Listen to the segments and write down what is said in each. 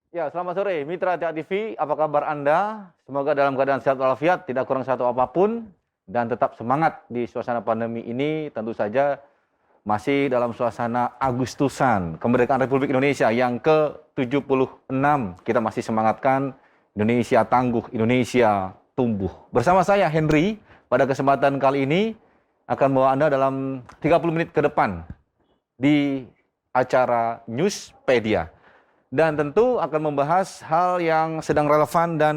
Ya, selamat sore mitra TA TV, apa kabar Anda? Semoga dalam keadaan sehat walafiat, tidak kurang satu apapun, dan tetap semangat di suasana pandemi ini. Tentu saja masih dalam suasana Agustusan, kemerdekaan Republik Indonesia yang ke-76. Kita masih semangatkan Indonesia tangguh, Indonesia tumbuh. Bersama saya Henry, pada kesempatan kali ini akan membawa Anda dalam 30 menit ke depan di acara Newspedia. Dan tentu akan membahas hal yang sedang relevan dan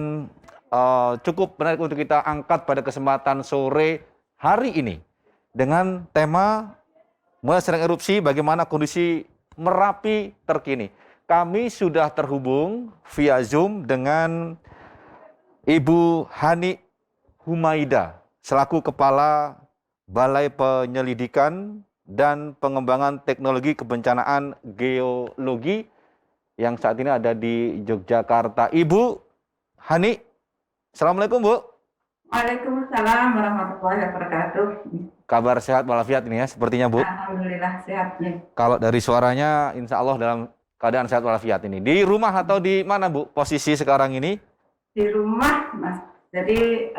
cukup menarik untuk kita angkat pada kesempatan sore hari ini. Dengan tema mulai sering erupsi, bagaimana kondisi Merapi terkini. Kami sudah terhubung via Zoom dengan Ibu Hani Humaida, selaku Kepala Balai Penyelidikan dan Pengembangan Teknologi Kebencanaan Geologi yang saat ini ada di Yogyakarta. Ibu Hani, Assalamualaikum Bu. Waalaikumsalam warahmatullahi wabarakatuh. Kabar sehat walafiat ini ya sepertinya Bu. Alhamdulillah sehat nih. Kalau dari suaranya insya Allah dalam keadaan sehat walafiat ini. Di rumah atau di mana Bu posisi sekarang ini? Di rumah Mas. Jadi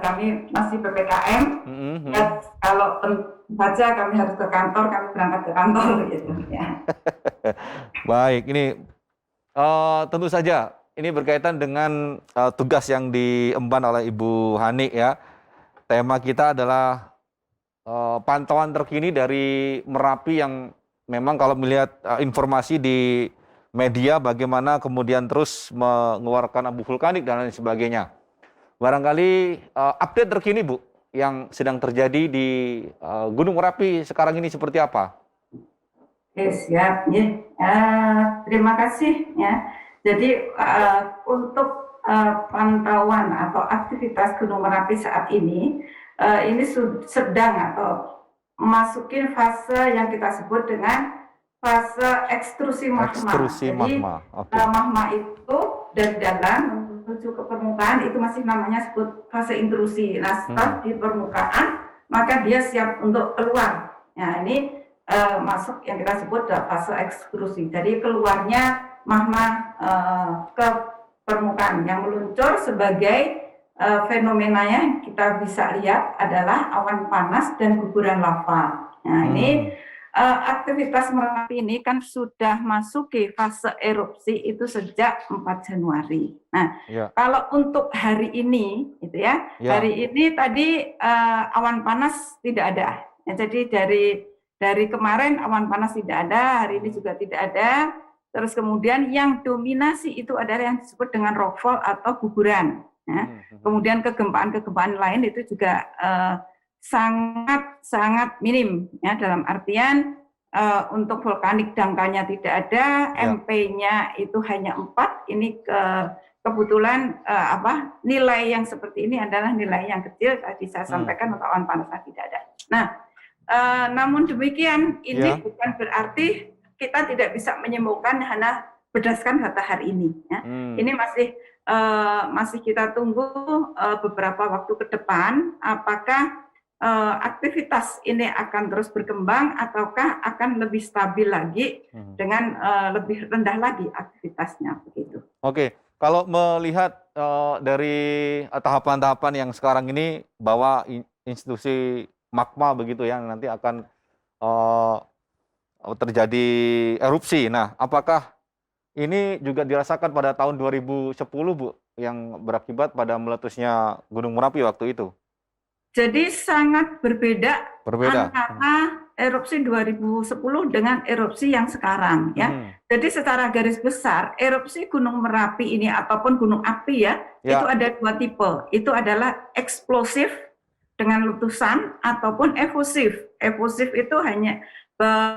kami masih PPKM. Ya, kalau saja kami harus ke kantor, kami berangkat ke kantor gitu ya. Baik, ini tentu saja ini berkaitan dengan tugas yang diemban oleh Ibu Hani ya. Tema kita adalah pantauan terkini dari Merapi yang memang kalau melihat informasi di media bagaimana kemudian terus mengeluarkan abu vulkanik dan lain sebagainya. Barangkali update terkini Bu yang sedang terjadi di Gunung Merapi sekarang ini seperti apa? Oke, siap ya. Terima kasih ya. Jadi untuk pantauan atau aktivitas Gunung Merapi saat ini sedang atau memasuki fase yang kita sebut dengan fase ekstrusi magma. Ekstrusi magma. Jadi magma itu dari dalam menuju ke permukaan itu masih namanya sebut fase intrusi. Nah, setelah di permukaan maka dia siap untuk keluar. Nah, ini masuk yang kita sebut fase ekstrusi. Jadi keluarnya magma ke permukaan yang meluncur sebagai fenomenanya yang kita bisa lihat adalah awan panas dan guguran lava. Nah, ini aktivitas Merapi ini kan sudah masuki fase erupsi itu sejak 4 Januari. Nah, kalau untuk hari ini gitu ya. Hari ini tadi awan panas tidak ada. Ya, jadi dari kemarin awan panas tidak ada, hari ini juga tidak ada. Terus kemudian yang dominasi itu adalah yang disebut dengan rockfall atau guguran. Ya. Kemudian kegempaan lain itu juga sangat minim ya, dalam artian untuk vulkanik dangkalnya tidak ada, MP-nya itu hanya 4. Ini kebetulan nilai yang seperti ini adalah nilai yang kecil, tadi saya sampaikan untuk awan panasnya tidak ada. Nah, namun demikian ini bukan berarti kita tidak bisa menyimpulkan hanya berdasarkan data hari ini ya. Ini masih kita tunggu beberapa waktu ke depan apakah aktivitas ini akan terus berkembang ataukah akan lebih stabil lagi dengan lebih rendah lagi aktivitasnya begitu. Oke, kalau melihat dari tahapan-tahapan yang sekarang ini bahwa institusi magma begitu ya nanti akan terjadi erupsi. Nah, apakah ini juga dirasakan pada tahun 2010 Bu yang berakibat pada meletusnya Gunung Merapi waktu itu? Jadi sangat berbeda antara erupsi 2010 dengan erupsi yang sekarang ya. Jadi secara garis besar erupsi Gunung Merapi ini ataupun gunung api ya, itu ada 2 tipe. Itu adalah eksplosif dengan letusan ataupun efusif. Efusif itu hanya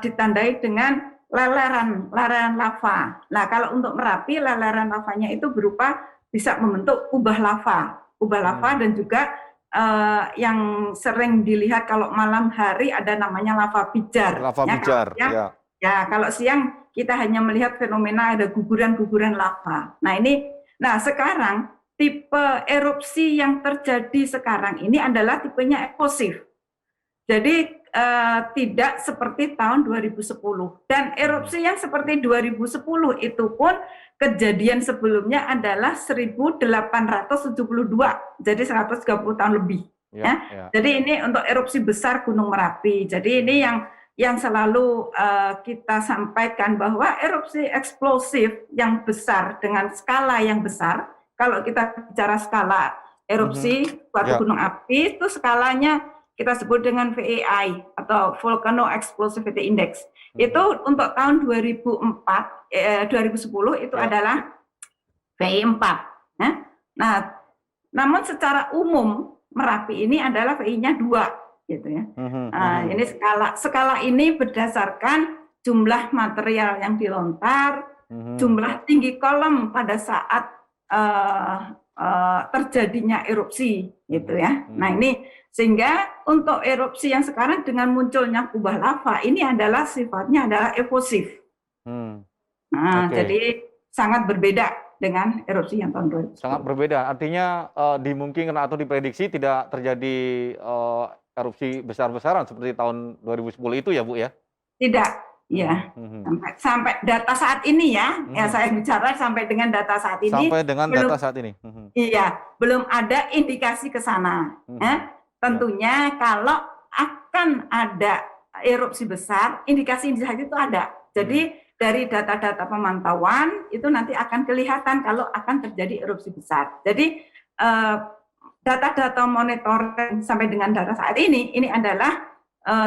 ditandai dengan leleran lava. Nah, kalau untuk Merapi leleran lavanya itu berupa bisa membentuk kubah lava dan juga yang sering dilihat kalau malam hari ada namanya lava pijar. Ya, kalau siang kita hanya melihat fenomena ada guguran-guguran lava. Nah sekarang tipe erupsi yang terjadi sekarang ini adalah tipenya efusif. Jadi tidak seperti tahun 2010. Dan erupsi yang seperti 2010 itu pun kejadian sebelumnya adalah 1872, jadi 130 tahun lebih. Ya. Jadi ini untuk erupsi besar Gunung Merapi. Jadi ini yang selalu kita sampaikan bahwa erupsi eksplosif yang besar dengan skala yang besar, kalau kita bicara skala erupsi suatu gunung api itu skalanya kita sebut dengan VEI atau Volcano Explosivity Index. Itu untuk tahun 2010 itu adalah VEI 4. Nah, namun secara umum Merapi ini adalah VEI-nya 2 gitu ya. Nah, ini skala ini berdasarkan jumlah material yang dilontar, jumlah tinggi kolom pada saat terjadinya erupsi gitu ya. Nah, ini sehingga untuk erupsi yang sekarang dengan munculnya kubah lava ini adalah sifatnya adalah evosif. Jadi sangat berbeda dengan erupsi yang tahun 2010. Sangat berbeda. Artinya dimungkinkan atau diprediksi tidak terjadi erupsi besar-besaran seperti tahun 2010 itu ya, Bu ya? Tidak, ya. Sampai data saat ini ya, ya saya bicara sampai dengan data saat ini. Sampai dengan data saat ini. Iya, belum ada indikasi ke sana. Tentunya kalau akan ada erupsi besar, indikasi-indikasi itu ada. Jadi dari data-data pemantauan itu nanti akan kelihatan kalau akan terjadi erupsi besar. Jadi data-data monitoring sampai dengan data saat ini adalah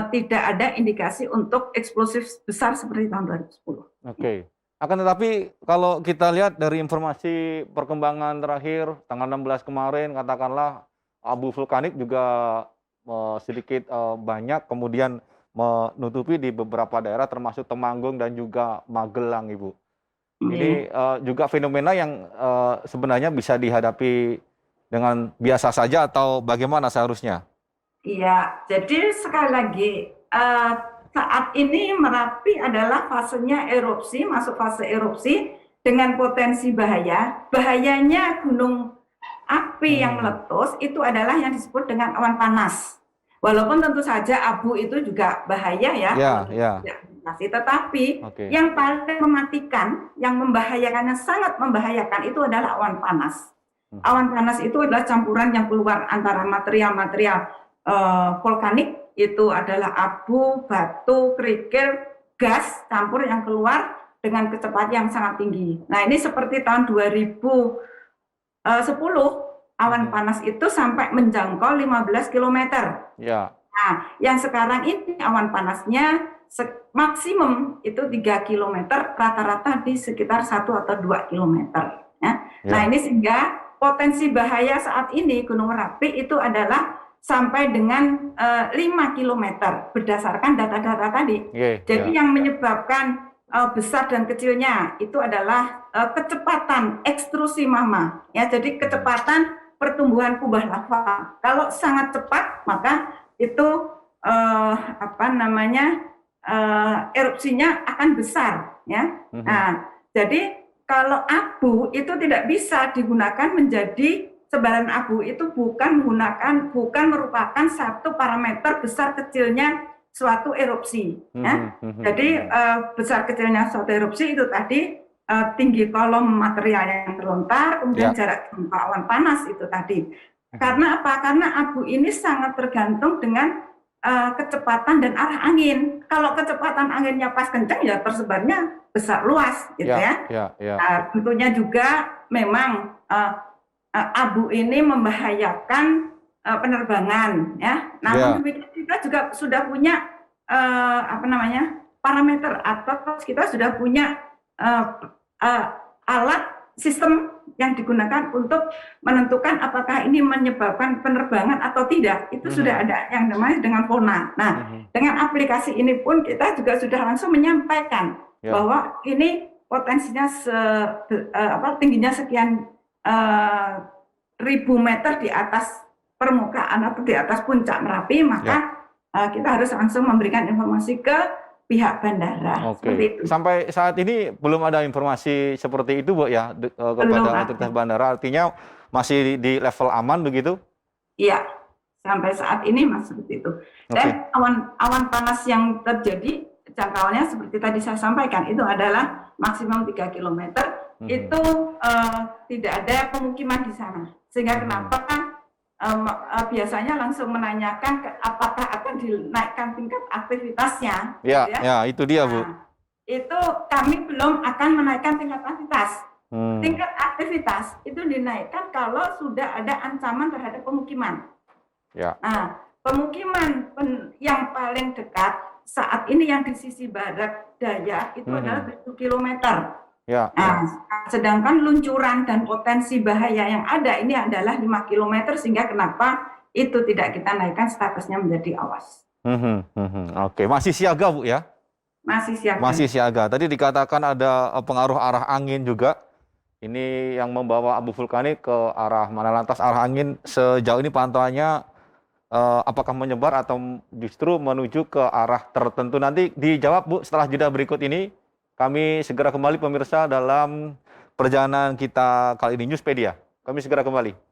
tidak ada indikasi untuk eksplosif besar seperti tahun 2010. Oke. Akan tetapi kalau kita lihat dari informasi perkembangan terakhir tanggal 16 kemarin, katakanlah abu vulkanik juga sedikit banyak kemudian menutupi di beberapa daerah termasuk Temanggung dan juga Magelang, Ibu. Ini juga fenomena yang sebenarnya bisa dihadapi dengan biasa saja atau bagaimana seharusnya? Iya, jadi sekali lagi saat ini Merapi adalah fasenya erupsi, masuk fase erupsi dengan potensi bahaya. Bahayanya gunung api yang meletus itu adalah yang disebut dengan awan panas. Walaupun tentu saja abu itu juga bahaya ya. Tetapi yang paling mematikan, yang membahayakannya sangat membahayakan itu adalah awan panas. Awan panas itu adalah campuran yang keluar antara material-material vulkanik, itu adalah abu, batu, kerikil, gas campur yang keluar dengan kecepatan yang sangat tinggi. Nah, ini seperti tahun 2010 awan panas itu sampai menjangkau 15 km. Ya. Nah, yang sekarang ini awan panasnya maksimum itu 3 km, rata-rata di sekitar 1 atau 2 km. Ya. Nah, ini sehingga potensi bahaya saat ini Gunung Merapi itu adalah sampai dengan 5 km berdasarkan data-data tadi. Jadi yang menyebabkan besar dan kecilnya itu adalah kecepatan ekstrusi magma. Ya, jadi kecepatan pertumbuhan kubah lava. Kalau sangat cepat maka itu erupsinya akan besar. Ya. Nah, jadi kalau abu itu tidak bisa digunakan menjadi sebaran abu, itu bukan merupakan satu parameter besar kecilnya suatu erupsi. Ya. Jadi besar kecilnya suatu erupsi itu tadi tinggi kolom material yang terlontar, kemudian jarak jangkau awan panas itu tadi. Karena apa? Karena abu ini sangat tergantung dengan kecepatan dan arah angin. Kalau kecepatan anginnya pas kencang ya tersebarnya besar luas gitu ya. Tentunya juga memang abu ini membahayakan penerbangan ya. Namun kita juga sudah punya parameter atau kita sudah punya alat sistem yang digunakan untuk menentukan apakah ini menyebabkan penerbangan atau tidak. Itu sudah ada yang namanya dengan FONA. Nah, dengan aplikasi ini pun kita juga sudah langsung menyampaikan bahwa ini potensinya tingginya sekian ribu meter di atas permukaan atau di atas puncak Merapi, maka kita harus langsung memberikan informasi ke pihak bandara. Oke. Sampai saat ini belum ada informasi seperti itu, Bu ya, kepada otoritas bandara. Artinya masih di level aman begitu? Iya. sampai saat ini Mas seperti itu. Dan awan panas yang terjadi jangkauannya seperti tadi saya sampaikan itu adalah maksimum 3 km. Itu tidak ada pemukiman di sana. Sehingga kenapa biasanya langsung menanyakan apakah akan dinaikkan tingkat aktivitasnya. Ya, gitu ya. Ya, itu dia Bu. Nah, itu kami belum akan menaikkan tingkat aktivitas. Tingkat aktivitas itu dinaikkan kalau sudah ada ancaman terhadap pemukiman. Ya. Nah, pemukiman yang paling dekat saat ini yang di sisi barat daya itu adalah 7 km. Ya. Nah, sedangkan luncuran dan potensi bahaya yang ada ini adalah 5 km, sehingga kenapa itu tidak kita naikkan statusnya menjadi awas. Oke, masih siaga Bu ya? Masih siaga. Masih siaga. Tadi dikatakan ada pengaruh arah angin juga. Ini yang membawa abu vulkanik ke arah mana, lantas arah angin sejauh ini pantauannya apakah menyebar atau justru menuju ke arah tertentu? Nanti dijawab Bu setelah jeda berikut ini. Kami segera kembali pemirsa dalam perjalanan kita kali ini Newspedia. Kami segera kembali.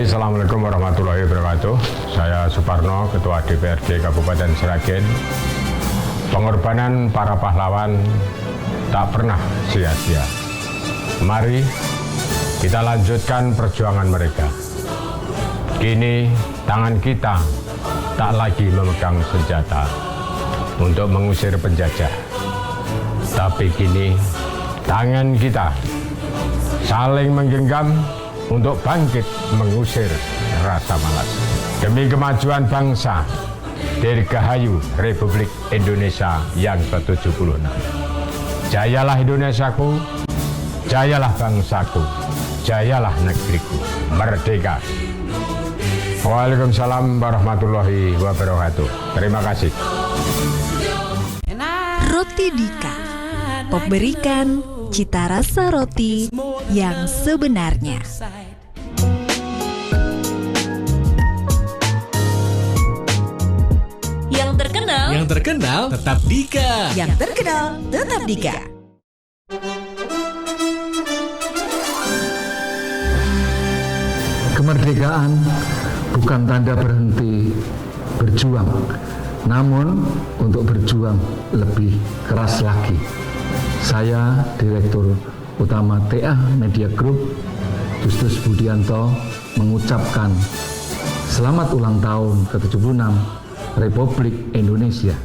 Assalamualaikum warahmatullahi wabarakatuh. Saya Suparno, Ketua DPRD Kabupaten Sragen. Pengorbanan para pahlawan tak pernah sia-sia. Mari kita lanjutkan perjuangan mereka. Kini tangan kita tak lagi memegang senjata untuk mengusir penjajah. Tapi kini tangan kita saling menggenggam untuk bangkit mengusir rasa malas. Demi kemajuan bangsa, Dirgahayu Republik Indonesia yang ke-76. Jayalah Indonesiaku, jayalah bangsaku, jayalah negeriku, merdeka. Waalaikumsalam warahmatullahi wabarakatuh. Terima kasih. Roti Dika, memberikan cita rasa roti yang sebenarnya. Yang terkenal tetap Dika. Yang terkenal tetap Dika. Kemerdekaan bukan tanda berhenti berjuang, namun untuk berjuang lebih keras lagi. Saya, Direktur Utama TA Media Group, Justus Budianto, mengucapkan selamat ulang tahun ke-76 Republik Indonesia.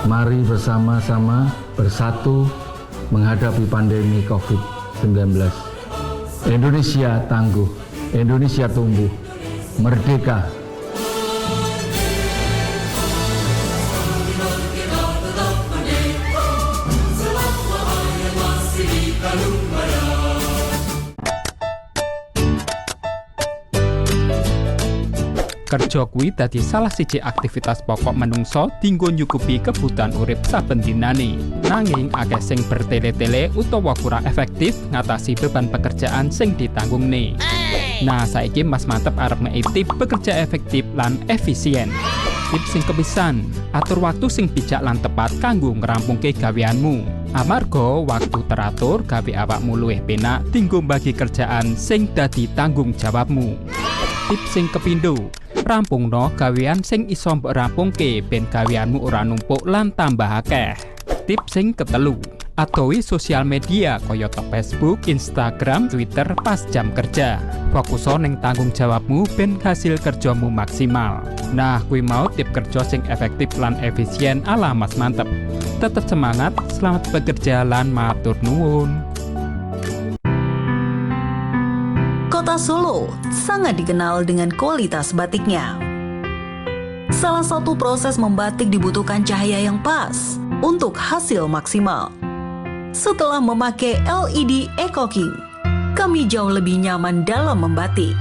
Mari bersama-sama bersatu menghadapi pandemi COVID-19. Indonesia tangguh, Indonesia tumbuh, merdeka. Kerja kuwi dadi salah siji aktivitas pokok menungso dinggo nyukupi kebutuhan urip saben dinane. Nanging akeh sing bertele-tele utawa kurang efektif ngatasi beban pekerjaan sing ditanggungne. Nah, saiki Mas Mantep arep ngei tip bekerja efektif lan efisien. Tips sing kepisan, atur waktu sing bijak lan tepat kanggo ngerampungke gaweanmu. Amarga waktu teratur gawe awakmu luwih penak dinggo bagi kerjaan sing dadi tanggung jawabmu. Tips sing kepindho, rampungno gawean sing iso mbok rampungke ben gaweanmu ora numpuk lan tambah akeh. Tips sing ketelu, atowi sosial media kayata Facebook, Instagram, Twitter pas jam kerja. Fokuso ning tanggung jawabmu ben hasil kerjamu maksimal. Nah, kuwi mau tip kerja sing efektif lan efisien ala Mas Mantep. Tetap semangat, selamat bekerja lan matur nuwun. Kota Solo sangat dikenal dengan kualitas batiknya. Salah satu proses membatik dibutuhkan cahaya yang pas untuk hasil maksimal. Setelah memakai LED Eco King, kami jauh lebih nyaman dalam membatik.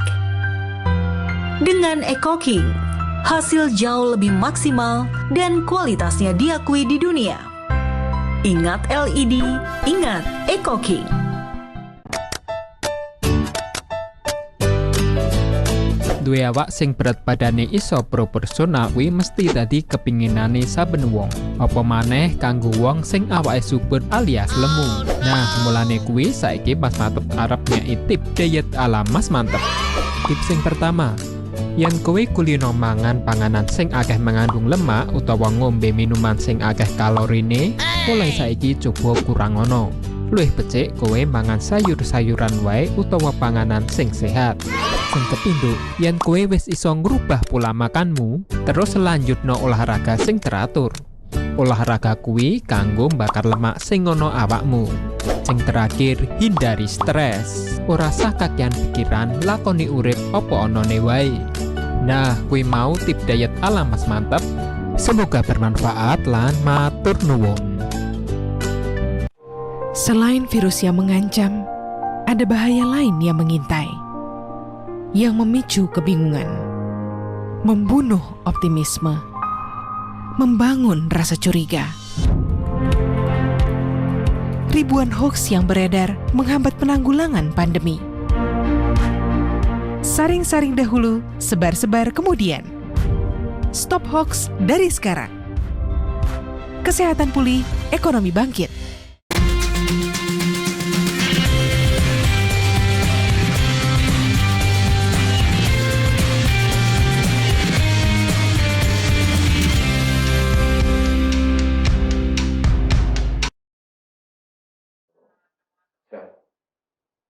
Dengan Eco King, hasil jauh lebih maksimal dan kualitasnya diakui di dunia. Ingat LED, ingat EcoKing. Duwe awak sing berat badane iso proporsional kuwi mesti dadi kepinginane saben wong. Apa maneh kanggo wong sing awake subur alias lemu. Nah, mulane kuwi saiki Mas Mantep arep nyai tip diet ala Mas Mantep. Tip sing pertama, yen kowe kulino mangan panganan sing akeh mengandung lemak utawa ngombe minuman sing akeh kalorine, mulai saiki coba kurang ngono. Luwih becik kowe mangan sayur-sayuran wae utawa panganan sing sehat. Sing kepindho, yen kowe wis iso ngrubah pola makanmu, terus lanjutno olahraga sing teratur. Olahraga kuwi kanggo mbakar lemak sing ngono awakmu. Sing terakhir, hindari stres. Ora sah kakean pikiran, lakoni urip apa onone wae. Nah, kuwi mau tip diet ala Mas Mantep. Semoga bermanfaat lan matur nuwun. Selain virus yang mengancam, ada bahaya lain yang mengintai, yang memicu kebingungan, membunuh optimisme, membangun rasa curiga. Ribuan hoaks yang beredar menghambat penanggulangan pandemi. Saring-saring dahulu, sebar-sebar kemudian. Stop hoaks dari sekarang. Kesehatan pulih, ekonomi bangkit.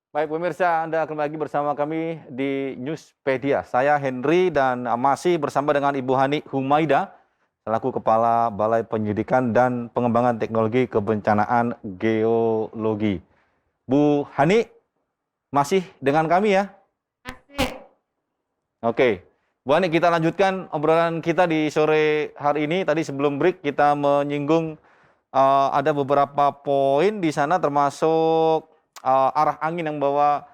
Baik pemirsa, Anda kembali lagi bersama kami di Newspedia. Saya Henry dan masih bersama dengan Ibu Hani Humaida, selaku Kepala Balai Penyidikan dan Pengembangan Teknologi Kebencanaan Geologi. Bu Hani, masih dengan kami ya? Masih. Oke, Bu Hani, kita lanjutkan obrolan kita di sore hari ini. Tadi sebelum break kita menyinggung ada beberapa poin di sana, termasuk arah angin yang membawa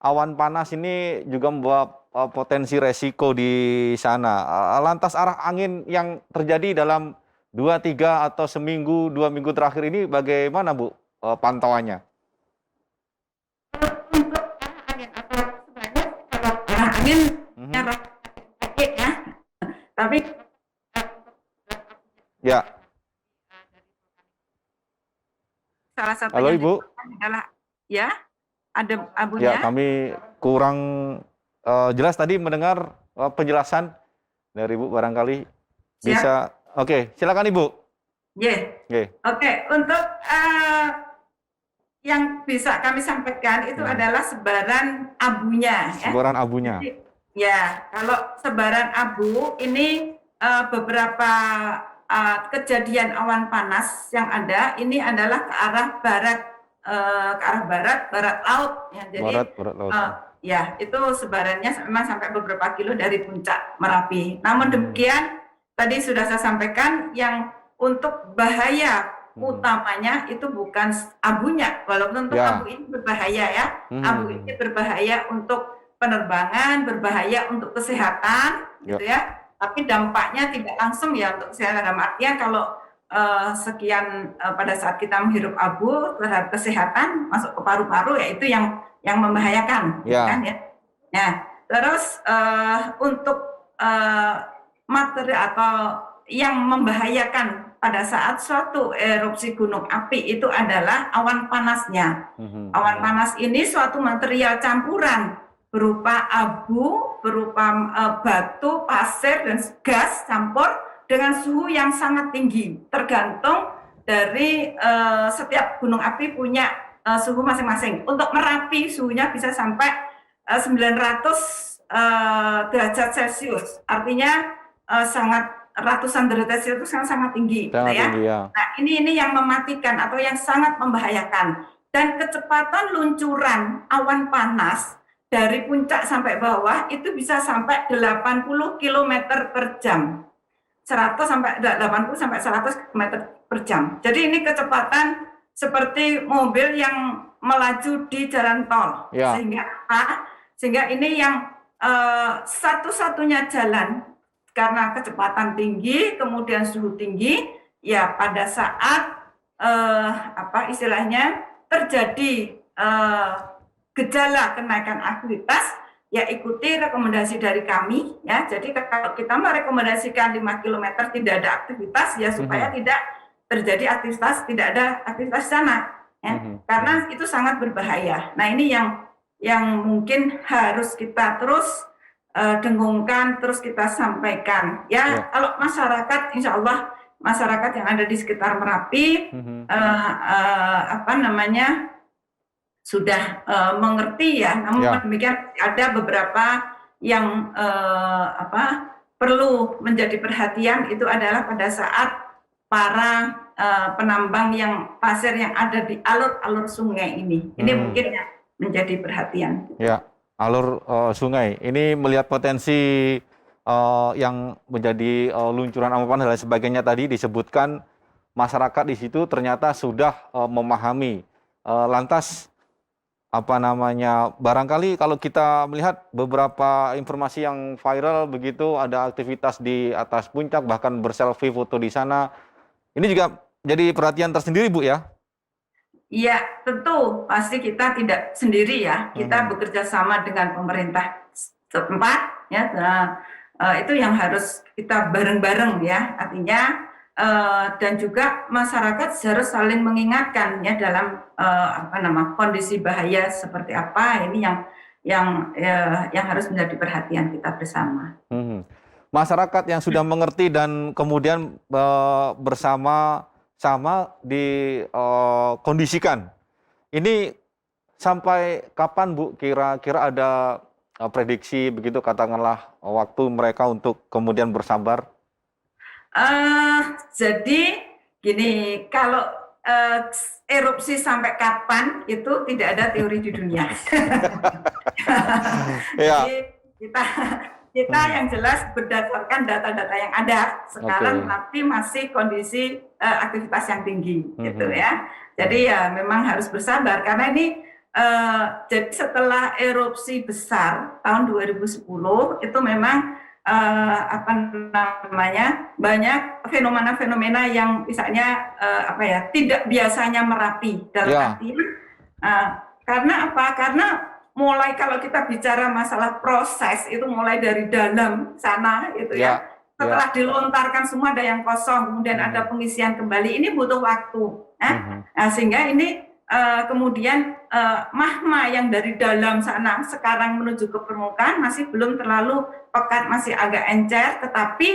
awan panas ini juga membawa potensi resiko di sana. Lantas arah angin yang terjadi dalam 2-3 atau seminggu, 2 minggu terakhir ini bagaimana Bu pantauannya? Untuk arah angin atau sebenarnya kalau arah angin ya, tapi Ya, salah satunya halo Ibu. adalah ya, ada abunya. Ya, kami kurang jelas tadi mendengar penjelasan dari Ibu, barangkali bisa. Oke, silakan Ibu. Yeah. Oke, untuk yang bisa kami sampaikan itu adalah sebaran abunya. Ya. Sebaran abunya. Ya, kalau sebaran abu ini beberapa kejadian awan panas yang ada ini adalah ke arah barat laut. Ya. Jadi, barat laut. Ya, itu sebarannya memang sampai beberapa kilo dari puncak Merapi. Namun demikian, tadi sudah saya sampaikan yang untuk bahaya utamanya itu bukan abunya, walaupun untuk abu ini berbahaya ya. Abu ini berbahaya untuk penerbangan, berbahaya untuk kesehatan, gitu ya. Tapi dampaknya tidak langsung ya untuk kesehatan. Dalam artian kalau sekian pada saat kita menghirup abu terhadap kesehatan masuk ke paru-paru, ya itu yang membahayakan, kan ya. Nah, terus untuk materi atau yang membahayakan pada saat suatu erupsi gunung api itu adalah awan panasnya. Awan panas ini suatu material campuran berupa abu, berupa batu, pasir, dan gas campur dengan suhu yang sangat tinggi. Tergantung dari setiap gunung api punya suhu masing-masing. Untuk Merapi suhunya bisa sampai 900 derajat Celcius. Artinya sangat ratusan derajat Celcius itu sangat tinggi, gitu ya. Nah, ini yang mematikan atau yang sangat membahayakan. Dan kecepatan luncuran awan panas dari puncak sampai bawah itu bisa sampai 80 km per jam. 100 sampai 80 sampai 100 km per jam. Jadi ini kecepatan seperti mobil yang melaju di jalan tol. Sehingga ini yang satu-satunya jalan karena kecepatan tinggi, kemudian suhu tinggi, ya pada saat istilahnya terjadi gejala kenaikan aktivitas, ya ikuti rekomendasi dari kami, ya. Jadi kalau kita merekomendasikan 5 km tidak ada aktivitas, ya supaya tidak terjadi aktivitas, tidak ada aktivitas sana, ya. Karena itu sangat berbahaya. Nah, ini yang mungkin harus kita terus dengungkan, terus kita sampaikan. Ya, kalau masyarakat, insya Allah masyarakat yang ada di sekitar Merapi, sudah mengerti ya. Namun demikian ada beberapa yang perlu menjadi perhatian, itu adalah pada saat para penambang pasir yang ada di alur-alur sungai ini. Ini mungkin yang menjadi perhatian. Ya. Alur sungai ini melihat potensi yang menjadi luncuran awan panas dan lain sebagainya tadi disebutkan masyarakat di situ ternyata sudah memahami. Lantas barangkali kalau kita melihat beberapa informasi yang viral begitu, ada aktivitas di atas puncak bahkan berselfie foto di sana. Ini juga jadi perhatian tersendiri, Bu, ya? Iya, tentu pasti kita tidak sendiri ya. Kita bekerja sama dengan pemerintah setempat, ya. Itu yang harus kita bareng-bareng ya. Artinya dan juga masyarakat harus saling mengingatkan ya dalam kondisi bahaya seperti apa. Ini yang harus menjadi perhatian kita bersama. Masyarakat yang sudah mengerti dan kemudian bersama-sama dikondisikan. Ini sampai kapan, Bu, kira-kira ada prediksi begitu, katakanlah waktu mereka untuk kemudian bersabar? Jadi gini, kalau erupsi sampai kapan itu tidak ada teori di dunia. Jadi kita yang jelas berdasarkan data-data yang ada sekarang, tapi masih kondisi aktivitas yang tinggi, gitu ya. Jadi ya memang harus bersabar karena ini jadi setelah erupsi besar tahun 2010 itu memang banyak fenomena-fenomena yang misalnya tidak biasanya Merapi dalam artian karena apa? Karena mulai kalau kita bicara masalah proses itu mulai dari dalam sana itu ya. Setelah dilontarkan semua ada yang kosong, kemudian ada pengisian kembali, ini butuh waktu. Sehingga ini kemudian magma yang dari dalam sana sekarang menuju ke permukaan masih belum terlalu pekat, masih agak encer, tetapi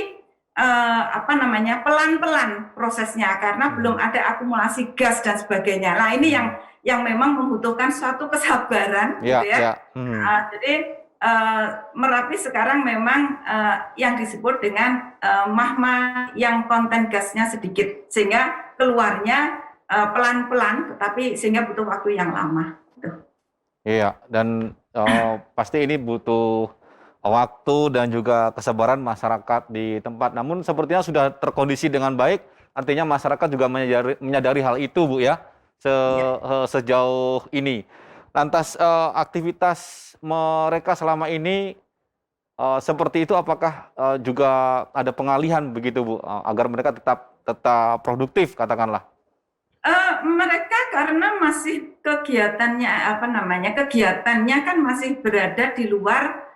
pelan-pelan prosesnya karena belum ada akumulasi gas dan sebagainya. Nah, ini yang memang membutuhkan suatu kesabaran, gitu ya. Jadi Merapi sekarang memang yang disebut dengan magma yang konten gasnya sedikit, sehingga keluarnya pelan-pelan, tetapi sehingga butuh waktu yang lama. Iya, dan pasti ini butuh waktu dan juga kesabaran masyarakat di tempat. Namun sepertinya sudah terkondisi dengan baik, artinya masyarakat juga menyadari hal itu, Bu, ya, sejauh ini. Lantas aktivitas mereka selama ini seperti itu, apakah juga ada pengalihan begitu, Bu, agar mereka tetap produktif, katakanlah? Mereka karena masih kegiatannya kan masih berada di luar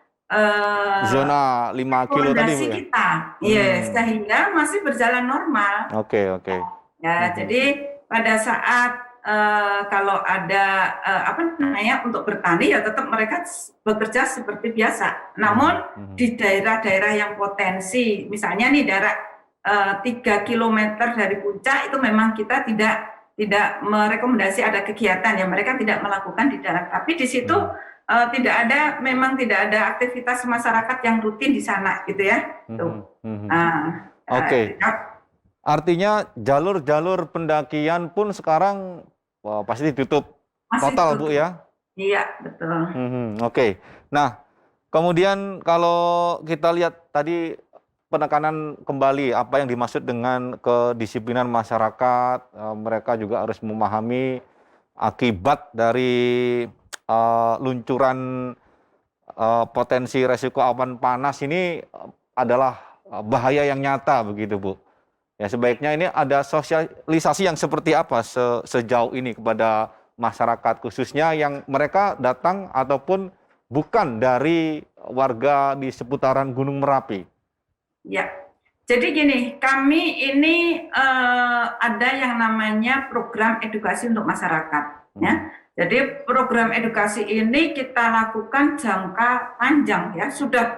zona 5 kilo tadi, Bu, ya? Kita. Sehingga masih berjalan normal. Oke. Ya, jadi pada saat kalau ada untuk bertani ya tetap mereka bekerja seperti biasa. Namun di daerah-daerah yang potensi, misalnya nih daerah 3 km dari puncak itu memang kita tidak merekomendasi ada kegiatan ya, mereka tidak melakukan di darat. Tapi di situ tidak ada aktivitas masyarakat yang rutin di sana, gitu ya. Oke. Artinya jalur-jalur pendakian pun sekarang pasti ditutup total, Bu, ya? Iya, betul. Oke. Nah, kemudian kalau kita lihat tadi penekanan kembali apa yang dimaksud dengan kedisiplinan masyarakat, mereka juga harus memahami akibat dari luncuran potensi resiko awan panas ini adalah bahaya yang nyata begitu Bu. Ya sebaiknya ini ada sosialisasi yang seperti apa sejauh ini kepada masyarakat khususnya yang mereka datang ataupun bukan dari warga di seputaran Gunung Merapi. Ya, jadi gini, kami ini ada yang namanya program edukasi untuk masyarakat. Ya. Jadi program edukasi ini kita lakukan jangka panjang ya, sudah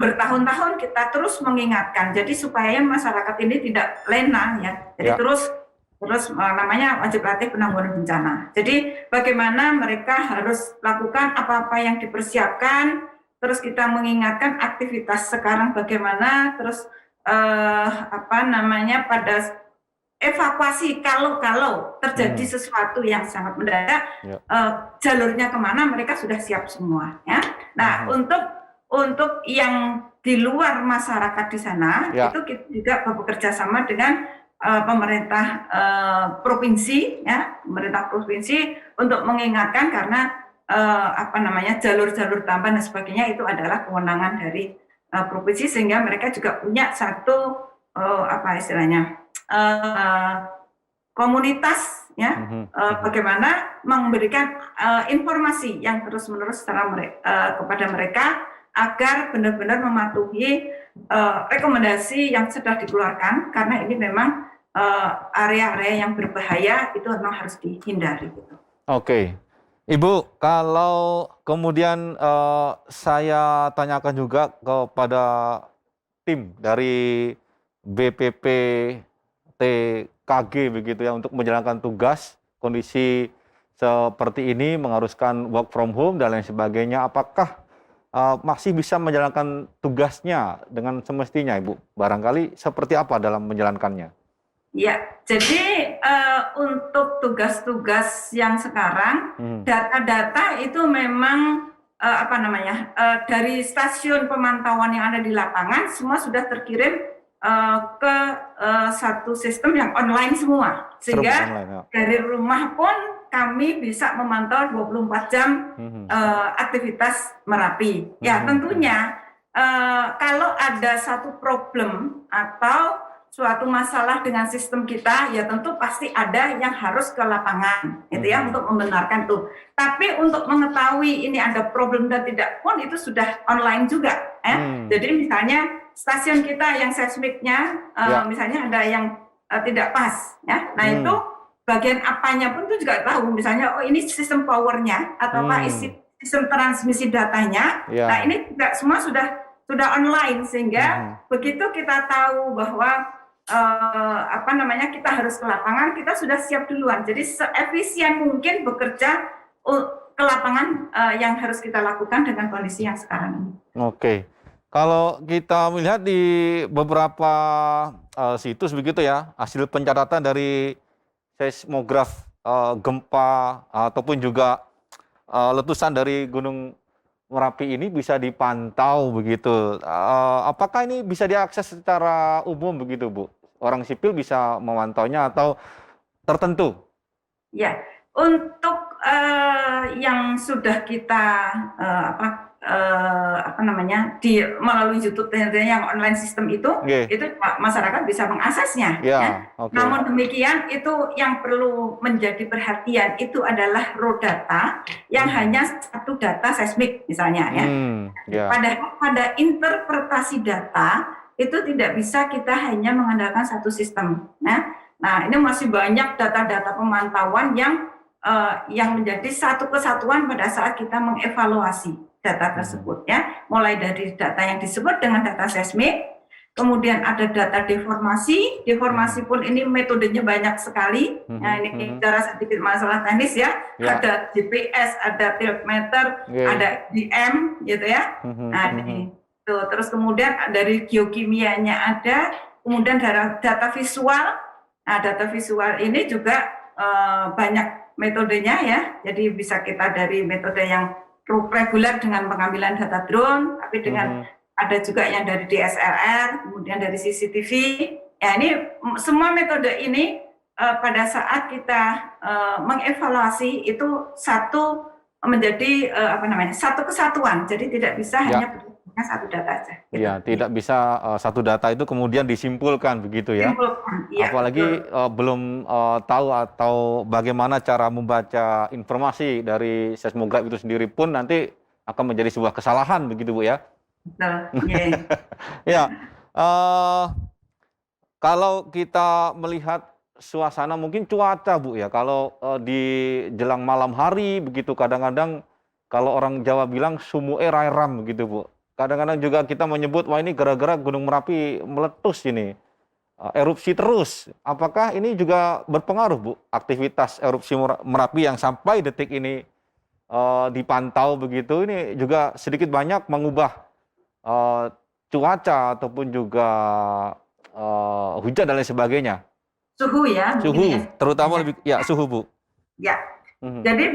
bertahun-tahun kita terus mengingatkan. Jadi supaya masyarakat ini tidak lena ya. Jadi terus namanya wajib latih penanggulangan bencana. Jadi bagaimana mereka harus lakukan apa-apa yang dipersiapkan, terus kita mengingatkan aktivitas sekarang bagaimana, terus pada evakuasi kalau terjadi sesuatu yang sangat mendadak, jalurnya kemana mereka sudah siap semua ya. Nah untuk yang di luar masyarakat di sana itu kita juga bekerja sama dengan pemerintah provinsi ya, pemerintah provinsi untuk mengingatkan karena jalur-jalur tambahan dan sebagainya itu adalah kewenangan dari provinsi, sehingga mereka juga punya satu komunitas ya, bagaimana memberikan informasi yang terus-menerus kepada mereka agar benar-benar mematuhi rekomendasi yang sudah dikeluarkan, karena ini memang area-area yang berbahaya itu memang harus dihindari. Oke. Ibu, kalau kemudian saya tanyakan juga kepada tim dari BPPTKG begitu ya, untuk menjalankan tugas kondisi seperti ini mengharuskan work from home dan lain sebagainya, apakah masih bisa menjalankan tugasnya dengan semestinya, Ibu? Barangkali seperti apa dalam menjalankannya? Ya, jadi untuk tugas-tugas yang sekarang, data-data itu memang dari stasiun pemantauan yang ada di lapangan semua sudah terkirim ke satu sistem yang online semua, sehingga dari rumah pun kami bisa memantau 24 jam aktivitas Merapi. Ya, tentunya kalau ada satu problem atau suatu masalah dengan sistem kita, ya tentu pasti ada yang harus ke lapangan, gitu ya, untuk membenarkan tuh. Tapi untuk mengetahui ini ada problem dan tidak pun itu sudah online juga. Jadi misalnya stasiun kita yang seismiknya, misalnya ada yang tidak pas, ya. Nah itu bagian apanya pun itu juga tahu. Misalnya, oh ini sistem powernya atau sistem transmisi datanya. Nah ini juga semua sudah online, sehingga begitu kita tahu bahwa kita harus ke lapangan, kita sudah siap duluan. Jadi seefisien mungkin bekerja ke lapangan yang harus kita lakukan dengan kondisi yang sekarang ini. Oke. Kalau kita melihat di beberapa situs begitu ya, hasil pencatatan dari seismograf gempa ataupun juga letusan dari Gunung Merapi ini bisa dipantau begitu. Apakah ini bisa diakses secara umum begitu, Bu? Orang sipil bisa memantaunya atau tertentu? Ya, untuk yang sudah kita melalui YouTube yang online system itu masyarakat bisa mengaksesnya. Namun demikian itu yang perlu menjadi perhatian itu adalah raw data yang hanya satu data seismik misalnya ya. Pada interpretasi data itu tidak bisa kita hanya mengandalkan satu sistem. Nah ini masih banyak data-data pemantauan yang menjadi satu kesatuan pada saat kita mengevaluasi data tersebut ya, mulai dari data yang disebut dengan data seismik, kemudian ada data deformasi pun ini metodenya banyak sekali. Nah ini bicara sedikit masalah teknis ya, ada GPS, ada tiltmeter, ada DM gitu ya. Nah ini tuh, terus kemudian dari geokimianya ada, kemudian data visual. Nah data visual ini juga banyak metodenya ya, jadi bisa kita dari metode yang reguler dengan pengambilan data drone, tapi dengan ada juga yang dari DSLR, kemudian dari CCTV. Ya ini semua metode ini pada saat kita mengevaluasi itu menjadi satu kesatuan. Jadi tidak bisa hanya hanya satu data aja. Gitu. Iya, tidak bisa satu data itu kemudian disimpulkan begitu ya. Iya, Apalagi belum tahu atau bagaimana cara membaca informasi dari seismograf itu sendiri pun nanti akan menjadi sebuah kesalahan begitu Bu ya. Betul. Yeah. Ya, kalau kita melihat suasana mungkin cuaca Bu ya, kalau di jelang malam hari begitu kadang-kadang kalau orang Jawa bilang sumuke rairam begitu Bu. Kadang-kadang juga kita menyebut wah ini gara-gara Gunung Merapi meletus ini. Erupsi terus. Apakah ini juga berpengaruh Bu aktivitas erupsi Merapi yang sampai detik ini dipantau begitu ini juga sedikit banyak mengubah cuaca ataupun juga hujan dan lain sebagainya. Suhu ya. Suhu, ya. terutama lebih ya suhu Bu. Ya. Jadi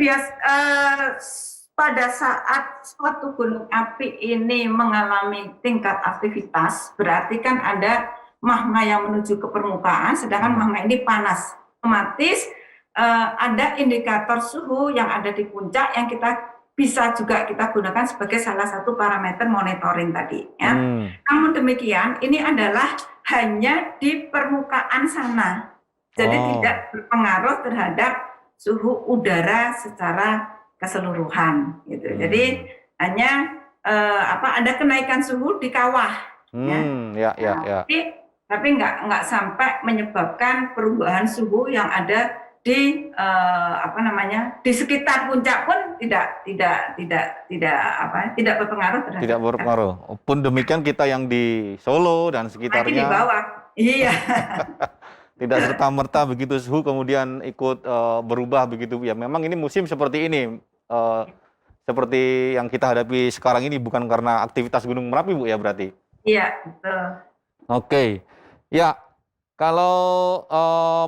pada saat suatu gunung api ini mengalami tingkat aktivitas, berarti kan ada magma yang menuju ke permukaan, sedangkan magma ini panas. Otomatis ada indikator suhu yang ada di puncak yang kita bisa juga kita gunakan sebagai salah satu parameter monitoring tadi. Ya. Namun demikian, ini adalah hanya di permukaan sana, jadi tidak berpengaruh terhadap suhu udara secara keseluruhan. Gitu. Jadi hanya ada kenaikan suhu di kawah. Ya. Tapi nggak sampai menyebabkan perubahan suhu yang ada di di sekitar puncak pun tidak berpengaruh terhadap. Tidak berpengaruh. Pun demikian kita yang di Solo dan sekitarnya. Di bawah. Iya. Tidak serta-merta begitu suhu kemudian ikut berubah begitu ya. Memang ini musim seperti ini. Seperti yang kita hadapi sekarang ini bukan karena aktivitas Gunung Merapi Bu ya berarti. Iya, betul. Oke. Ya, kalau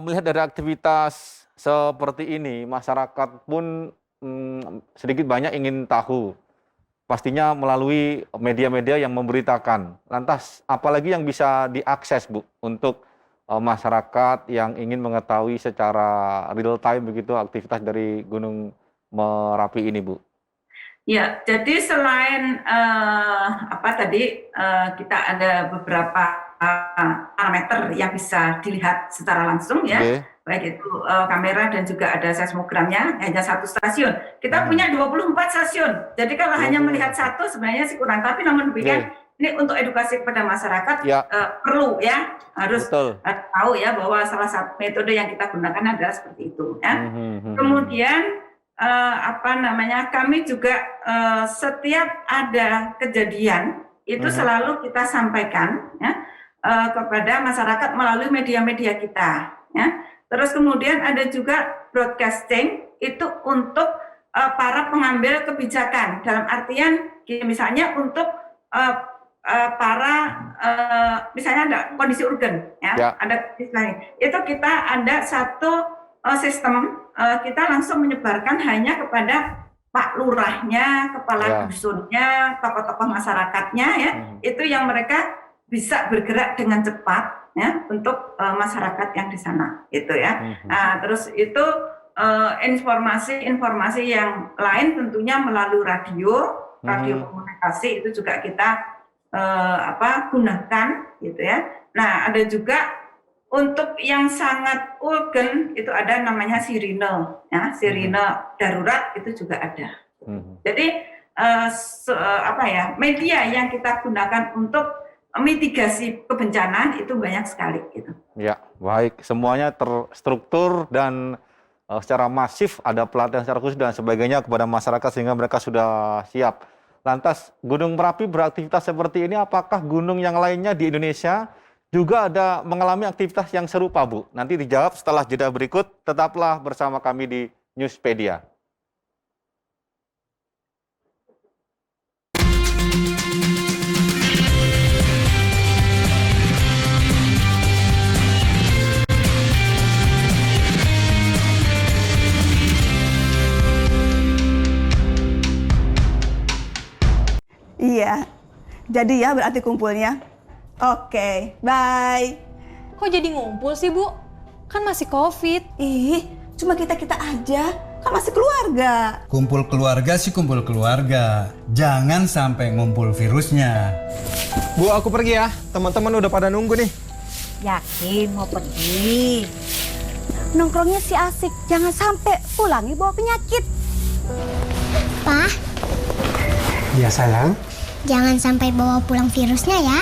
melihat dari aktivitas seperti ini, masyarakat pun sedikit banyak ingin tahu. Pastinya melalui media-media yang memberitakan. Lantas, apalagi yang bisa diakses, Bu, untuk masyarakat yang ingin mengetahui secara real time begitu aktivitas dari Gunung Merapi ini, Bu? Ya, jadi selain kita ada beberapa parameter yang bisa dilihat secara langsung ya, baik itu kamera dan juga ada seismogramnya, hanya satu stasiun. Kita punya 24 stasiun, jadi kalau hanya melihat satu sebenarnya sih kurang, tapi namun demikian ini untuk edukasi kepada masyarakat perlu ya, harus tahu ya bahwa salah satu metode yang kita gunakan adalah seperti itu ya. Kemudian kami juga setiap ada kejadian itu selalu kita sampaikan ya kepada masyarakat melalui media-media kita ya. Terus kemudian ada juga broadcasting itu untuk para pengambil kebijakan, dalam artian misalnya untuk misalnya ada kondisi urgen ya. Ada istilahnya itu kita ada satu sistem, kita langsung menyebarkan hanya kepada Pak Lurahnya, Kepala Dusunnya, tokoh-tokoh masyarakatnya ya, itu yang mereka bisa bergerak dengan cepat ya untuk masyarakat yang di sana itu ya. Nah, terus itu informasi yang lain tentunya melalui radio komunikasi itu juga kita gunakan gitu ya. Nah, ada juga untuk yang sangat urgen itu ada namanya sirine ya, sirine darurat itu juga ada. Jadi media yang kita gunakan untuk mitigasi kebencanaan itu banyak sekali gitu. Ya, baik, semuanya terstruktur dan secara masif, ada pelatihan secara khusus dan sebagainya kepada masyarakat sehingga mereka sudah siap. Lantas Gunung Merapi beraktivitas seperti ini, apakah gunung yang lainnya di Indonesia juga ada mengalami aktivitas yang serupa, Bu? Nanti dijawab setelah jeda berikut. Tetaplah bersama kami di Newspedia. Iya, jadi ya berarti kumpulnya. Oke, bye. Kok jadi ngumpul sih, Bu? Kan masih COVID. Ih, cuma kita-kita aja. Kan masih keluarga. Kumpul keluarga sih kumpul keluarga. Jangan sampai ngumpul virusnya. Bu, aku pergi ya. Teman-teman udah pada nunggu nih. Yakin mau pergi? Nongkrongnya sih asik. Jangan sampai pulangi bawa penyakit. Pak, Iya sayang. jangan sampai bawa pulang virusnya ya.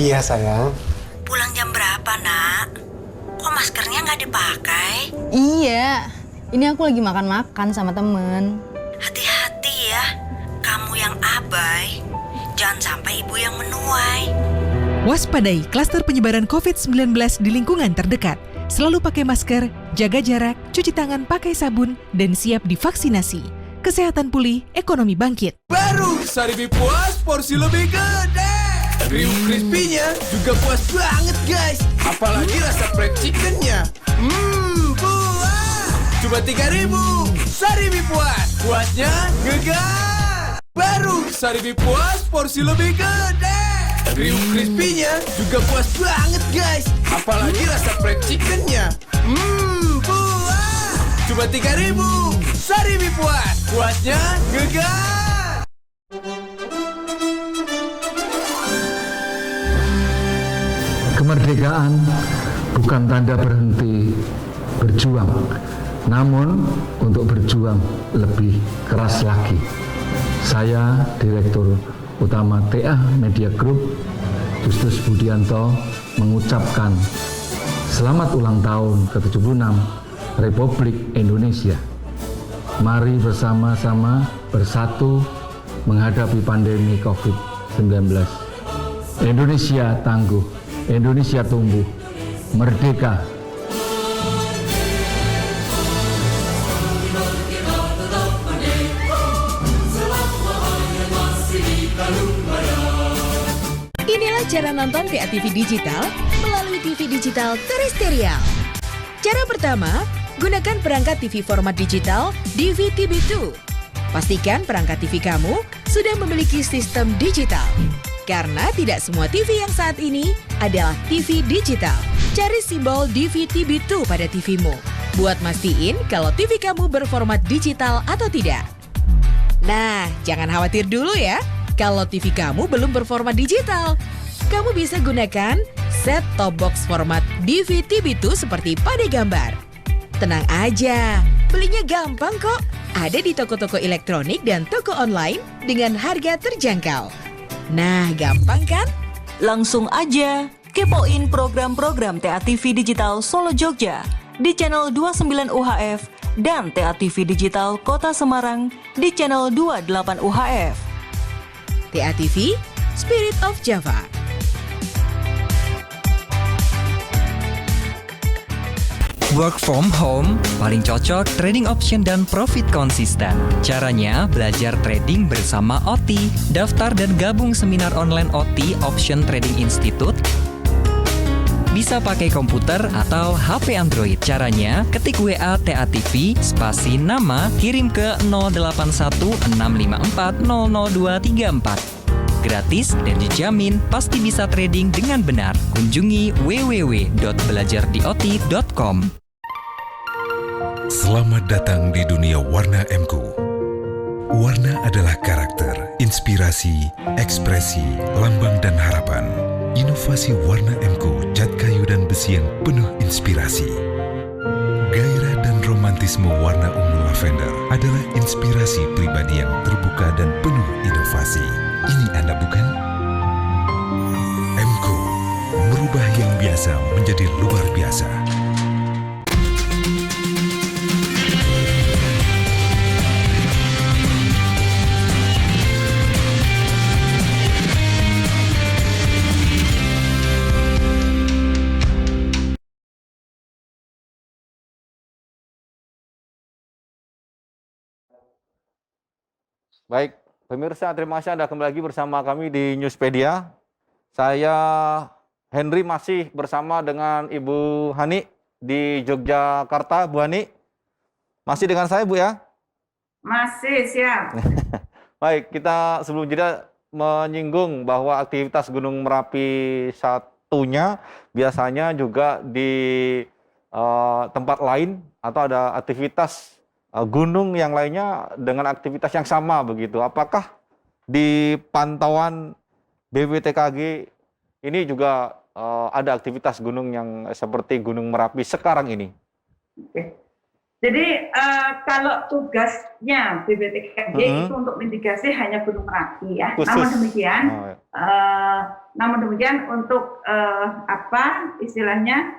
Iya sayang. Pulang jam berapa, Nak? Kok maskernya nggak dipakai? Iya, ini aku lagi makan-makan sama temen. Hati-hati ya, kamu yang abai. Jangan sampai ibu yang menuai. Waspadai klaster penyebaran COVID-19 di lingkungan terdekat. Selalu pakai masker, jaga jarak, cuci tangan pakai sabun, dan siap divaksinasi. Kesehatan pulih, ekonomi bangkit. Baru Saribi Puas porsi lebih gede. Riuk crispy-nya juga puas banget guys. Apalagi rasa fried chicken-nya. Puas. Cuma 3.000. Saribi Puas. Puasnya ngegas. Baru Saribi Puas porsi lebih gede. Riuk crispy-nya juga puas banget guys. Apalagi rasa fried chicken-nya. Puas. Cuma 3.000. Saribi Puas. Puasnya ngegas. Kemerdekaan bukan tanda berhenti berjuang, namun untuk berjuang lebih keras lagi. Saya, Direktur Utama TA Media Group, Justus Budianto, mengucapkan selamat ulang tahun ke-76 Republik Indonesia. Mari bersama-sama bersatu menghadapi pandemi COVID-19. Indonesia tangguh, Indonesia tumbuh, merdeka. Inilah cara nonton PATV Digital melalui TV digital terestrial. Cara pertama, gunakan perangkat TV format digital DVTV2. Pastikan perangkat TV kamu sudah memiliki sistem digital. Karena tidak semua TV yang saat ini adalah TV digital. Cari simbol DVTV2 pada TV-mu. Buat mastiin kalau TV kamu berformat digital atau tidak. Nah, jangan khawatir dulu ya. Kalau TV kamu belum berformat digital, kamu bisa gunakan set-top box format DVTV2 seperti pada gambar. Tenang aja, belinya gampang kok. Ada di toko-toko elektronik dan toko online dengan harga terjangkau. Nah, gampang kan? Langsung aja kepoin program-program TATV Digital Solo Jogja di channel 29 UHF dan TATV Digital Kota Semarang di channel 28 UHF. TATV, Spirit of Java. Work from home, paling cocok trading option dan profit konsisten. Caranya, belajar trading bersama OTI. Daftar dan gabung seminar online OTI Option Trading Institute. Bisa pakai komputer atau HP Android. Caranya, ketik WA TATV, spasi nama, kirim ke 081654000234. Gratis dan dijamin pasti bisa trading dengan benar. Kunjungi www.belajardioti.com. Selamat datang di dunia warna MQ. Warna adalah karakter, inspirasi, ekspresi, lambang dan harapan. Inovasi warna MQ, cat kayu dan besi yang penuh inspirasi. Gairah dan romantisme warna ungu lavender adalah inspirasi pribadi yang terbuka dan penuh inovasi. Ini Anda bukan? MQ, merubah yang biasa menjadi luar biasa. Baik, pemirsa, terima kasih Anda kembali lagi bersama kami di Newspedia. Saya Henry masih bersama dengan Ibu Hani di Yogyakarta. Bu Hani, masih dengan saya Bu ya? Masih, siap. Baik, kita sebelum jeda menyinggung bahwa aktivitas Gunung Merapi satunya biasanya juga tempat lain atau ada aktivitas gunung yang lainnya dengan aktivitas yang sama begitu. Apakah di pantauan BPTKG ini juga ada aktivitas gunung yang seperti Gunung Merapi sekarang ini? Oke. Jadi kalau tugasnya BPTKG itu untuk mitigasi hanya Gunung Merapi ya. Khusus. Namun demikian untuk apa istilahnya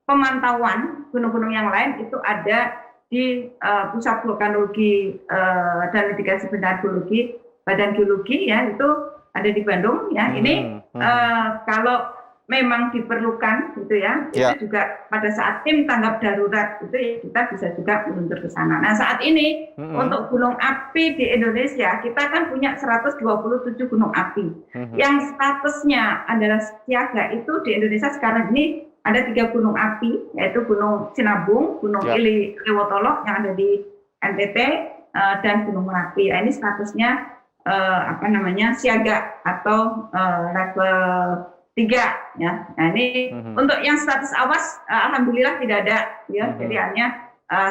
pemantauan gunung-gunung yang lain itu ada di Pusat Vulkanologi dan Mitigasi Bencana Geologi, Badan Geologi ya, itu ada di Bandung ya. Ini kalau memang diperlukan gitu ya, itu juga pada saat tim tanggap darurat itu ya, kita bisa juga meluncur ke sana. Nah saat ini untuk gunung api di Indonesia kita kan punya 127 gunung api yang statusnya adalah siaga. Itu di Indonesia sekarang ini ada 3 gunung api, yaitu Gunung Sinabung, Gunung Iliwotolo yang ada di NTT, dan Gunung Merapi. Ini statusnya siaga atau level 3 ya. Nah ini untuk yang status awas alhamdulillah tidak ada ya. Jadi hanya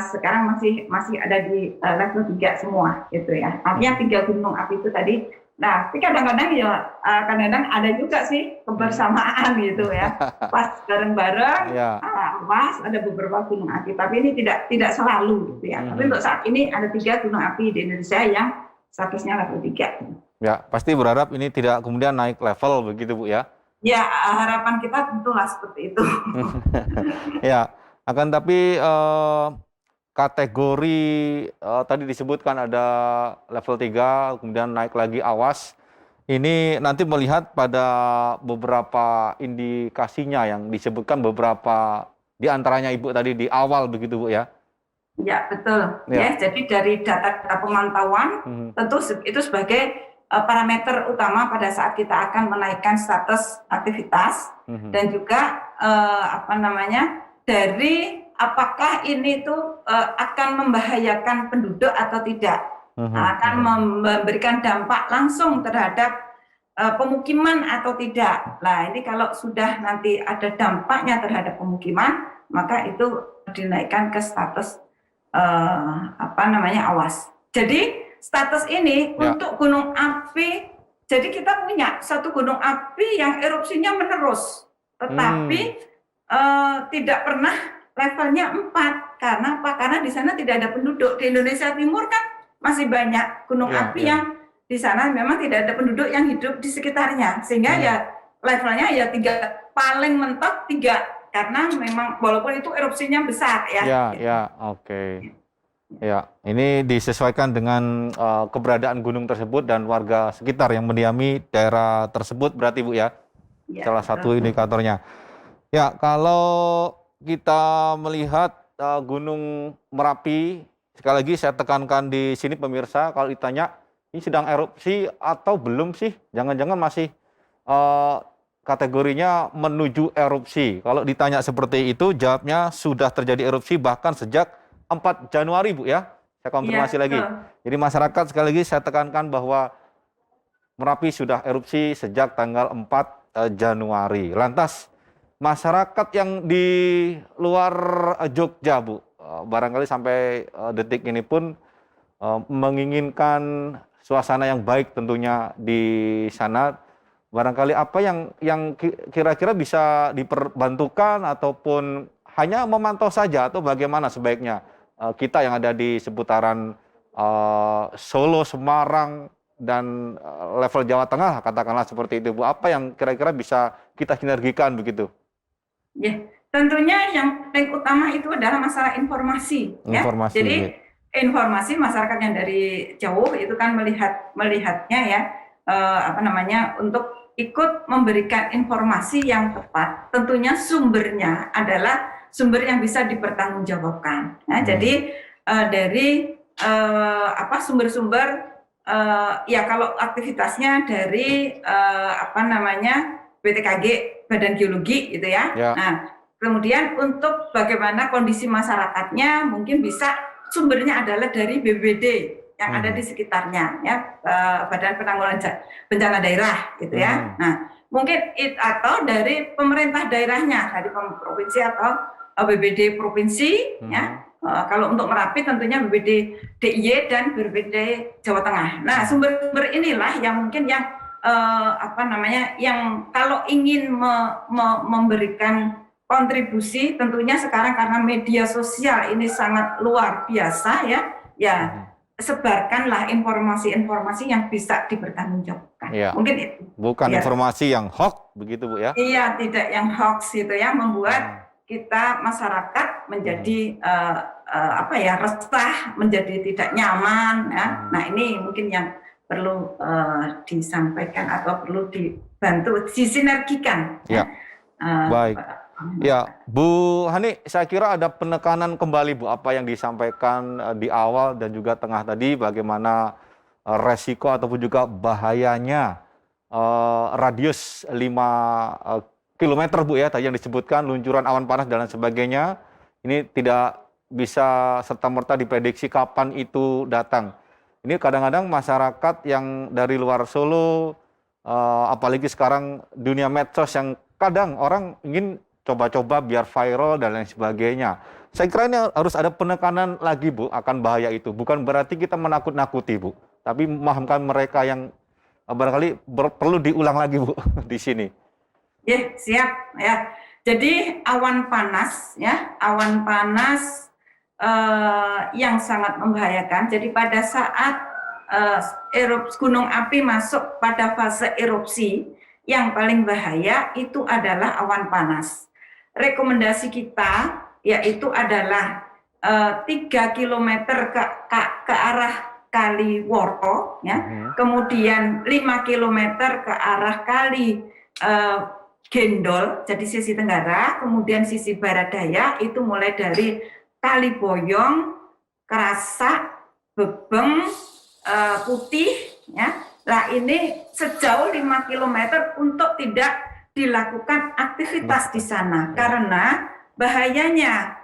sekarang masih ada di level 3 semua gitu ya. Artinya 3 gunung api itu tadi. Nah, tapi kadang-kadang ya kadang-kadang ada juga sih kebersamaan gitu ya. Pas bareng-bareng awas ada beberapa gunung api, tapi ini tidak selalu gitu ya. Tapi untuk saat ini ada 3 gunung api di Indonesia yang statusnya level 3. Ya, pasti berharap ini tidak kemudian naik level begitu Bu ya. Ya, harapan kita tentulah seperti itu. Ya, akan tapi kategori tadi disebutkan ada level 3, kemudian naik lagi awas. Ini nanti melihat pada beberapa indikasinya yang disebutkan beberapa di antaranya Ibu tadi di awal begitu Bu ya. Ya, betul. Ya, jadi dari data pemantauan tentu itu sebagai parameter utama pada saat kita akan menaikkan status aktivitas dan juga dari apakah ini tuh akan membahayakan penduduk atau tidak, akan memberikan dampak langsung terhadap pemukiman atau tidak. Nah ini kalau sudah nanti ada dampaknya terhadap pemukiman, maka itu dinaikkan ke status awas. Jadi status ini untuk gunung api, jadi kita punya satu gunung api yang erupsinya menerus, tetapi tidak pernah levelnya 4. Karena apa? Karena di sana tidak ada penduduk. Di Indonesia Timur kan masih banyak gunung api yang di sana memang tidak ada penduduk yang hidup di sekitarnya, sehingga ya levelnya ya 3, paling mentok 3, karena memang walaupun itu erupsinya besar ya. Oke. Ya, ini disesuaikan dengan keberadaan gunung tersebut dan warga sekitar yang mendiami daerah tersebut berarti Bu ya. Salah satu indikatornya. Ya, kalau kita melihat Gunung Merapi, sekali lagi saya tekankan di sini pemirsa, kalau ditanya ini sedang erupsi atau belum sih? Jangan-jangan masih kategorinya menuju erupsi. Kalau ditanya seperti itu, jawabnya sudah terjadi erupsi bahkan sejak 4 Januari Bu ya, saya konfirmasi lagi. Jadi masyarakat sekali lagi saya tekankan bahwa Merapi sudah erupsi sejak tanggal 4 Januari. Lantas masyarakat yang di luar Jogja Bu, barangkali sampai detik ini pun menginginkan suasana yang baik tentunya di sana. Barangkali apa yang kira-kira bisa diperbantukan ataupun hanya memantau saja atau bagaimana sebaiknya kita yang ada di seputaran Solo, Semarang, dan level Jawa Tengah, katakanlah seperti itu Bu. Apa yang kira-kira bisa kita sinergikan begitu? Ya, tentunya yang paling utama itu adalah masalah informasi. Jadi informasi masyarakat yang dari jauh itu kan melihatnya ya, untuk ikut memberikan informasi yang tepat. Tentunya sumbernya adalah sumber yang bisa dipertanggungjawabkan. Nah, jadi dari sumber-sumber ya kalau aktivitasnya dari BPTKG, Badan Geologi gitu ya. Nah, kemudian untuk bagaimana kondisi masyarakatnya mungkin bisa sumbernya adalah dari BPBD yang ada di sekitarnya ya, Badan Penanggulangan Bencana Daerah gitu ya. Nah, mungkin atau dari pemerintah daerahnya, dari provinsi atau BPBD provinsi, ya. Kalau untuk Merapi tentunya BPBD DIY dan BPBD Jawa Tengah. Nah, sumber-sumber inilah yang mungkin yang yang kalau ingin memberikan kontribusi, tentunya sekarang karena media sosial ini sangat luar biasa, sebarkanlah informasi-informasi yang bisa dipertanggungjawabkan. Ya. Mungkin itu. Bukan informasi yang hoax begitu, Bu, ya? Iya, tidak yang hoax itu ya, membuat kita masyarakat menjadi resah, menjadi tidak nyaman, ya. Nah, ini mungkin yang perlu disampaikan atau perlu dibantu, disinergikan. Ya. Baik. Ya, Bu Hani, saya kira ada penekanan kembali, Bu, apa yang disampaikan di awal dan juga tengah tadi, bagaimana resiko ataupun juga bahayanya radius 5 kilometer, Bu, ya, tadi yang disebutkan, luncuran awan panas dan lain sebagainya. Ini tidak bisa serta-merta diprediksi kapan itu datang. Ini kadang-kadang masyarakat yang dari luar Solo, apalagi sekarang dunia medsos yang kadang orang ingin coba-coba biar viral dan lain sebagainya. Saya kira ini harus ada penekanan lagi, Bu, akan bahaya itu. Bukan berarti kita menakut-nakuti, Bu, tapi memahamkan mereka yang barangkali perlu diulang lagi, Bu, di sini. Ya, siap ya. Jadi awan panas ya, awan panas yang sangat membahayakan. Jadi pada saat erupsi gunung api masuk pada fase erupsi, yang paling bahaya itu adalah awan panas. Rekomendasi kita yaitu adalah 3 km ke arah Kali Worto, ya. Kemudian 5 km ke arah Kali Gendol, jadi sisi tenggara, kemudian sisi barat daya itu mulai dari Kali Boyong, Kerasak, Bebeng, Putih, ya. Nah, ini sejauh 5 km untuk tidak dilakukan aktivitas di sana, karena bahayanya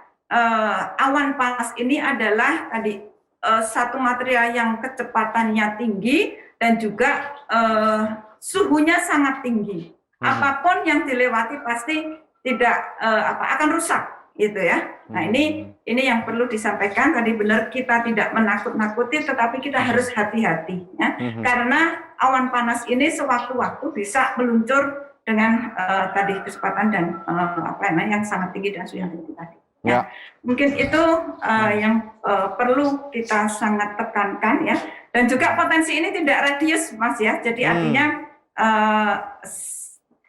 awan panas ini adalah tadi satu material yang kecepatannya tinggi dan juga suhunya sangat tinggi. Apapun yang dilewati pasti tidak akan rusak, gitu ya. Nah, ini yang perlu disampaikan. Tadi benar, kita tidak menakut-nakuti, tetapi kita harus hati-hati, ya. Karena awan panas ini sewaktu-waktu bisa meluncur dengan tadi kecepatan dan yang sangat tinggi dan suhu yang tinggi tadi. Ya. Mungkin itu yang perlu kita sangat tekankan, ya. Dan juga potensi ini tidak radius, Mas, ya. Jadi artinya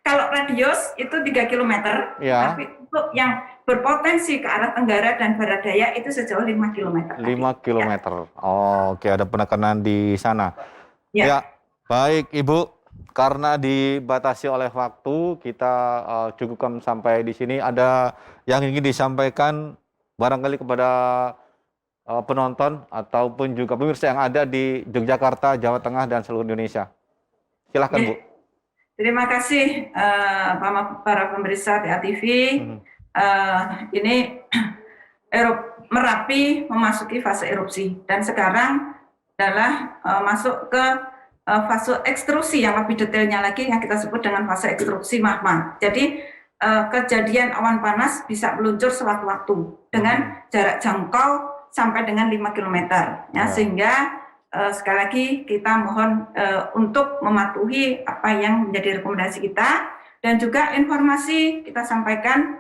kalau radius itu 3 km, ya. Tapi untuk yang berpotensi ke arah tenggara dan barat daya itu sejauh 5 km. 5 km. Ya. Oh, oke, ada penekanan di sana. Ya, baik Ibu. Karena dibatasi oleh waktu, kita cukupkan sampai di sini. Ada yang ingin disampaikan barangkali kepada penonton ataupun juga pemirsa yang ada di Yogyakarta, Jawa Tengah, dan seluruh Indonesia. Silahkan, Bu. Terima kasih para pemirsa TATV. Ini Merapi memasuki fase erupsi dan sekarang adalah masuk ke fase ekstrusi yang lebih detailnya lagi yang kita sebut dengan fase ekstrusi magma. Jadi kejadian awan panas bisa meluncur sewaktu-waktu dengan jarak jangkau sampai dengan 5 km. Ya, sehingga sekali lagi kita mohon untuk mematuhi apa yang menjadi rekomendasi kita dan juga informasi kita sampaikan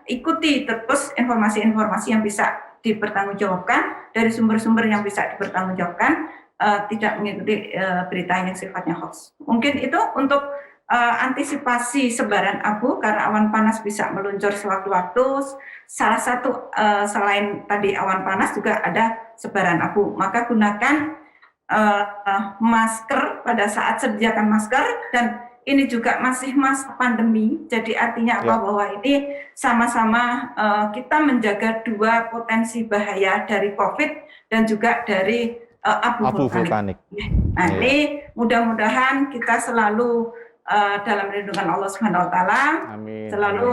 ikuti terus informasi-informasi yang bisa dipertanggungjawabkan dari sumber-sumber yang bisa dipertanggungjawabkan, tidak mengikuti berita yang sifatnya hoax. Mungkin itu untuk antisipasi sebaran abu karena awan panas bisa meluncur sewaktu-waktu. Salah satu selain tadi awan panas juga ada sebaran abu. Maka gunakan masker pada saat sediakan masker, dan ini juga masih masa pandemi. Jadi artinya apa? Bahwa ini sama-sama kita menjaga dua potensi bahaya dari COVID dan juga dari abu vulkanik. Nah, ini mudah-mudahan kita selalu dalam lindungan Allah Subhanahu wa taala. Selalu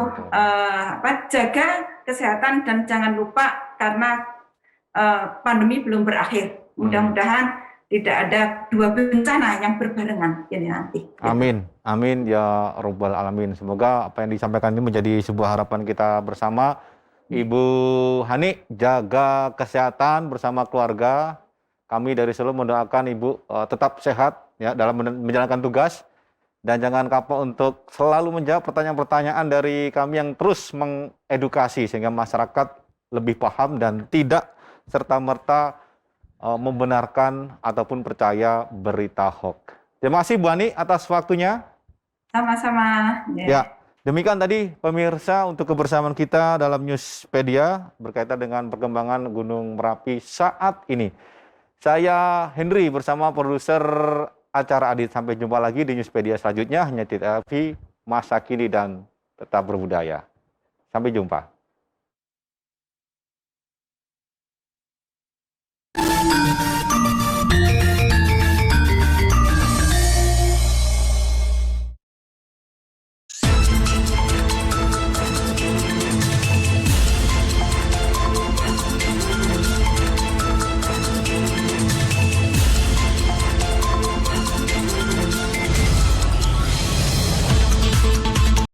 jaga kesehatan dan jangan lupa karena pandemi belum berakhir. Mudah-mudahan tidak ada dua bencana yang berbarengan ini nanti. Amin, amin ya Rabbal Alamin. Semoga apa yang disampaikan ini menjadi sebuah harapan kita bersama. Ibu Hani, jaga kesehatan bersama keluarga. Kami dari Solo mendoakan Ibu tetap sehat ya dalam menjalankan tugas. Dan jangan kapok untuk selalu menjawab pertanyaan-pertanyaan dari kami yang terus mengedukasi sehingga masyarakat lebih paham dan tidak serta-merta membenarkan ataupun percaya berita hoax. Terima kasih Bu Ani atas waktunya. Sama-sama. Ya, demikian tadi pemirsa untuk kebersamaan kita dalam Newspedia berkaitan dengan perkembangan Gunung Merapi saat ini. Saya Henry bersama produser acara Adit. Sampai jumpa lagi di Newspedia selanjutnya hanya di TV Masa Kini dan Tetap Berbudaya. Sampai jumpa.